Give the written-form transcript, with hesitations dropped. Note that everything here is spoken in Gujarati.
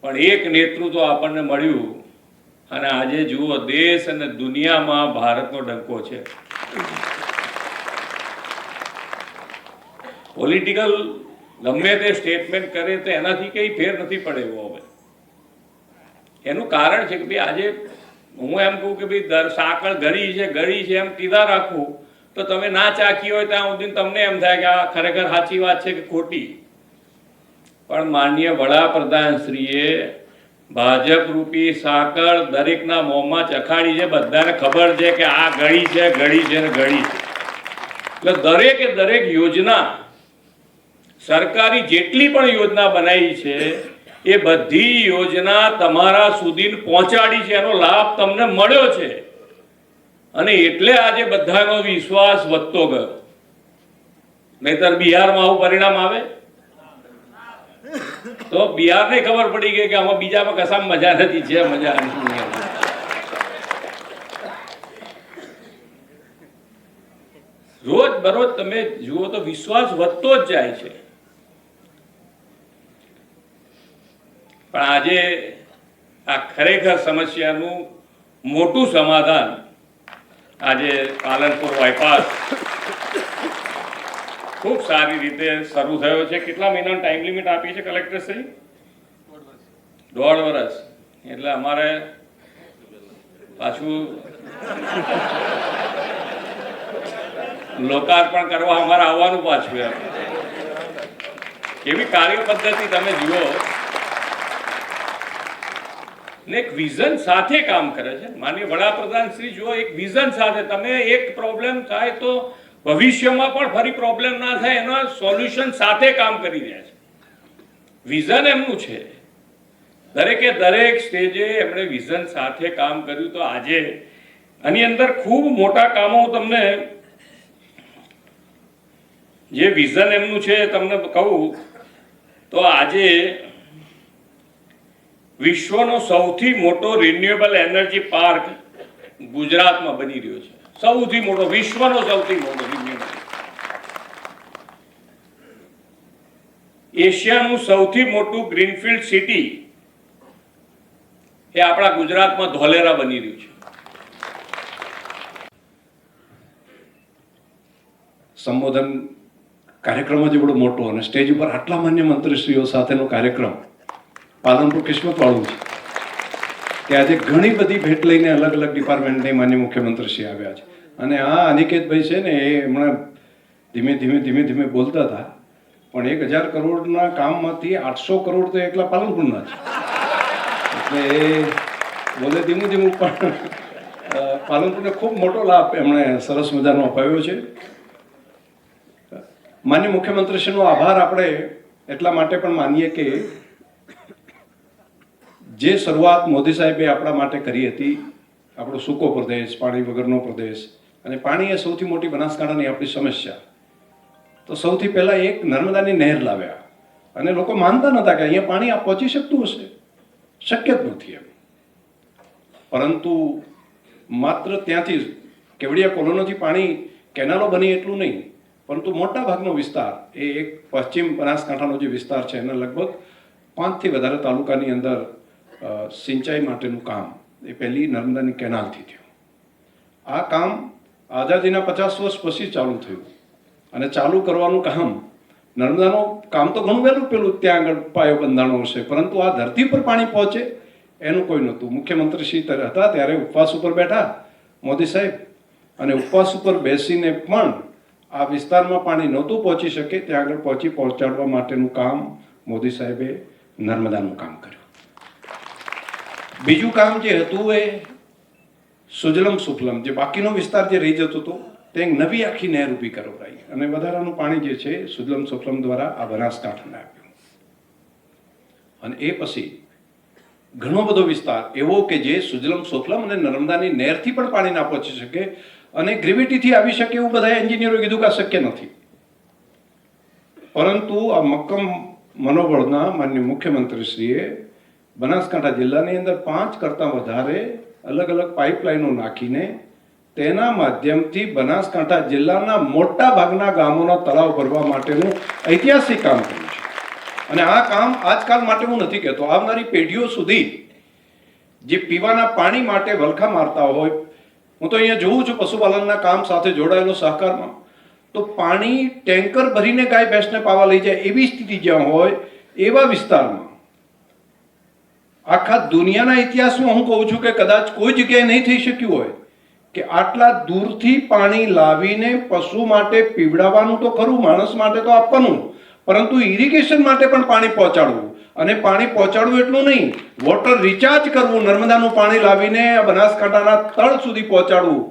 પણ એક નેતૃત્વ આપણને મળ્યું અને આજે જુઓ દેશ અને દુનિયામાં ભારતનો ડંકો છે. પોલિટિકલ ગમે તે સ્ટેટમેન્ટ કરે તો એનાથી કંઈ ફેર નથી પડે એવો. હવે એનું કારણ છે કે ભાઈ આજે હું એમ કહું કે ભાઈ સાકળ ગળી છે એમ કીધા રાખું તો તમે ના ચાખી હોય ત્યાં સુધી તમને એમ થાય કે આ ખરેખર સાચી વાત છે કે ખોટી. પણ માનનીય વડાપ્રધાનશ્રીએ ભાજપ રૂપી સાકળ દરેકના મોંમાં ચખાડી છે. બધાને ખબર છે કે આ ગળી છે ને ગળી છે. એટલે દરેકે દરેક યોજના સરકારી જેટલી પણ યોજના બનાવી છે એ બધી યોજના તમારા સુધી પહોંચાડી છે. એનો લાભ તમને મળ્યો છે અને એટલે આજે બધાનો વિશ્વાસ વધતો ગયો. નહીતર બિહારમાં આવું પરિણામ આવે તો બિહારને ખબર પડી ગઈ કે આમાં બીજામાં કશામાં મજા નથી. છે મજા નથી. રોજ બરોજ તમે જુઓ તો વિશ્વાસ વધતો જ જાય છે. પણ આજે આ ખરેખર સમસ્યાનું મોટું સમાધાન આજે પાલનપુર બાયપાસ ખૂબ સારી રીતે શરૂ થયો છે. કેટલા મહિનાનો ટાઈમ લિમિટ આપી છે કલેક્ટર શ્રી? 1.5 વર્ષ. એટલે અમારે પાછું લોકાર્પણ કરવા અમારે આવવાનું પાછું. એમ કેવી કાર્ય પદ્ધતિ તમે જુઓ ને એક વિઝન સાથે કામ કરે છે. માનનીય વડાપ્રધાન શ્રી જુઓ એક વિઝન સાથે તમે એક પ્રોબ્લેમ થાય તો ભવિષ્યમાં પણ ફરી પ્રોબ્લેમ ના થાય એના સોલ્યુશન સાથે કામ કરી રહ્યા છે. વિઝન એમનું છે. દરેકે દરેક સ્ટેજે એમણે વિઝન સાથે કામ કર્યું. તો આજે આની અંદર ખૂબ મોટા કામો તમને જે વિઝન એમનું છે તમને કહું તો આજે વિશ્વનો સૌથી મોટો રિન્યુએબલ એનર્જી પાર્ક ગુજરાતમાં બની રહ્યો છે. સૌથી મોટો, વિશ્વનો સૌથી મોટો રિન્યુએબલ. એશિયાનું સૌથી મોટું ગ્રીનફિલ્ડ સિટી એ આપણા ગુજરાતમાં ધોલેરા બની રહ્યું છે. સંબોધન કાર્યક્રમ જ એવડો મોટો અને સ્ટેજ ઉપર આટલા માન્ય મંત્રીશ્રીઓ સાથેનો કાર્યક્રમ પાલનપુર કિસ્મત વાળું છે કે આજે ઘણી બધી ભેટ લઈને અલગ અલગ ડિપાર્ટમેન્ટની માન્ય મુખ્યમંત્રીશ્રી આવ્યા છે. અને આ અનિકેતભાઈ છે ને એ હમણાં ધીમે ધીમે બોલતા હતા પણ 1000 કરોડના કામમાંથી 800 કરોડ તો એકલા પાલનપુરના છે. એટલે એ બોલે ધીમું પણ પાલનપુરને ખૂબ મોટો લાભ એમણે સરસ મજાનો અપાવ્યો છે. માન્ય મુખ્યમંત્રીશ્રીનો આભાર આપણે એટલા માટે પણ માનીએ કે જે શરૂઆત મોદી સાહેબે આપણા માટે કરી હતી, આપણો સૂકો પ્રદેશ, પાણી વગરનો પ્રદેશ, અને પાણી એ સૌથી મોટી બનાસકાંઠાની આપણી સમસ્યા. તો સૌથી પહેલાં એક નર્મદાની નહેર લાવ્યા અને લોકો માનતા નહોતા કે અહીંયા પાણી આ પહોંચી શકતું હશે. શક્ય જ નથી એમ. પરંતુ માત્ર ત્યાંથી કેવડિયા કોલોનીથી પાણી કેનાલો બની એટલું નહીં, પરંતુ મોટા ભાગનો વિસ્તાર એ એક પશ્ચિમ બનાસકાંઠાનો જે વિસ્તાર છે એના લગભગ 5 થી વધારે તાલુકાની અંદર સિંચાઈ માટેનું કામ એ પહેલી નર્મદાની કેનાલથી થયું. આ કામ આઝાદીના 50 વર્ષ પછી ચાલુ થયું અને ચાલુ કરવાનું કામ નર્મદાનું કામ તો ઘણું વહેલું પેલું ત્યાં આગળ પાયો બંધાણો હશે, પરંતુ આ ધરતી પર પાણી પહોંચે એનું કોઈ નહોતું. મુખ્યમંત્રીશ્રી હતા ત્યારે ઉપવાસ ઉપર બેઠા મોદી સાહેબ, અને ઉપવાસ ઉપર બેસીને પણ આ વિસ્તારમાં પાણી નહોતું પહોંચી શકે ત્યાં આગળ પહોંચાડવા માટેનું કામ મોદી સાહેબે નર્મદાનું કામ કર્યું. બીજું કામ જે હતું એ સુજલમ સુફલમ, જે બાકીનો વિસ્તાર જે રહી જતો હતો તે નવી આખી નહેર ઊભી કરવાઈ અને વધારાનું પાણી જે છે સુજલમ સુફલમ દ્વારા આ બનાસકાંઠાને આપ્યું. અને એ પછી ઘણો બધો વિસ્તાર એવો કે જે સુજલમ સુફલમ અને નર્મદાની નહેરથી પણ પાણી ના પહોંચી શકે અને ગ્રેવિટીથી આવી શકે એવું બધા એન્જિનિયરો કીધું કે શક્ય નથી. પરંતુ આ મક્કમ મનોબળના માનનીય મુખ્યમંત્રીશ્રીએ બનાસકાંઠા જિલ્લાની અંદર 5 કરતાં વધારે અલગ અલગ પાઇપલાઇનો નાખીને તેના માધ્યમથી બનાસકાંઠા જિલ્લાના મોટા ભાગના ગામોના તળાવ ભરવા માટેનું ઐતિહાસિક કામ કર્યું છે. અને આ કામ આજકાલ માટે હું નથી કહેતો, આવનારી પેઢીઓ સુધી જે પીવાના પાણી માટે વલખા મારતા હોય, હું તો અહીંયા જોઉં છું પશુપાલનના કામ સાથે જોડાયેલો સહકારમાં, તો પાણી ટેન્કર ભરીને ગાય ભેંસને પાવા લઈ જાય એવી સ્થિતિ જ્યાં હોય એવા વિસ્તારમાં આખા દુનિયાના ઇતિહાસમાં હું કહું છું કે કદાચ કોઈ જગ્યાએ નહીં થઈ શક્યું હોય કે આટલા દૂરથી પાણી લાવીને પશુ માટે પીવડાવવાનું તો ખરું, માણસ માટે તો આપવાનું, પરંતુ ઇરિગેશન માટે પણ પાણી પહોંચાડવું. અને પાણી પહોંચાડવું એટલું નહીં, વોટર રિચાર્જ કરવું, નર્મદાનું પાણી લાવીને બનાસકાંઠાના તળ સુધી પહોંચાડવું,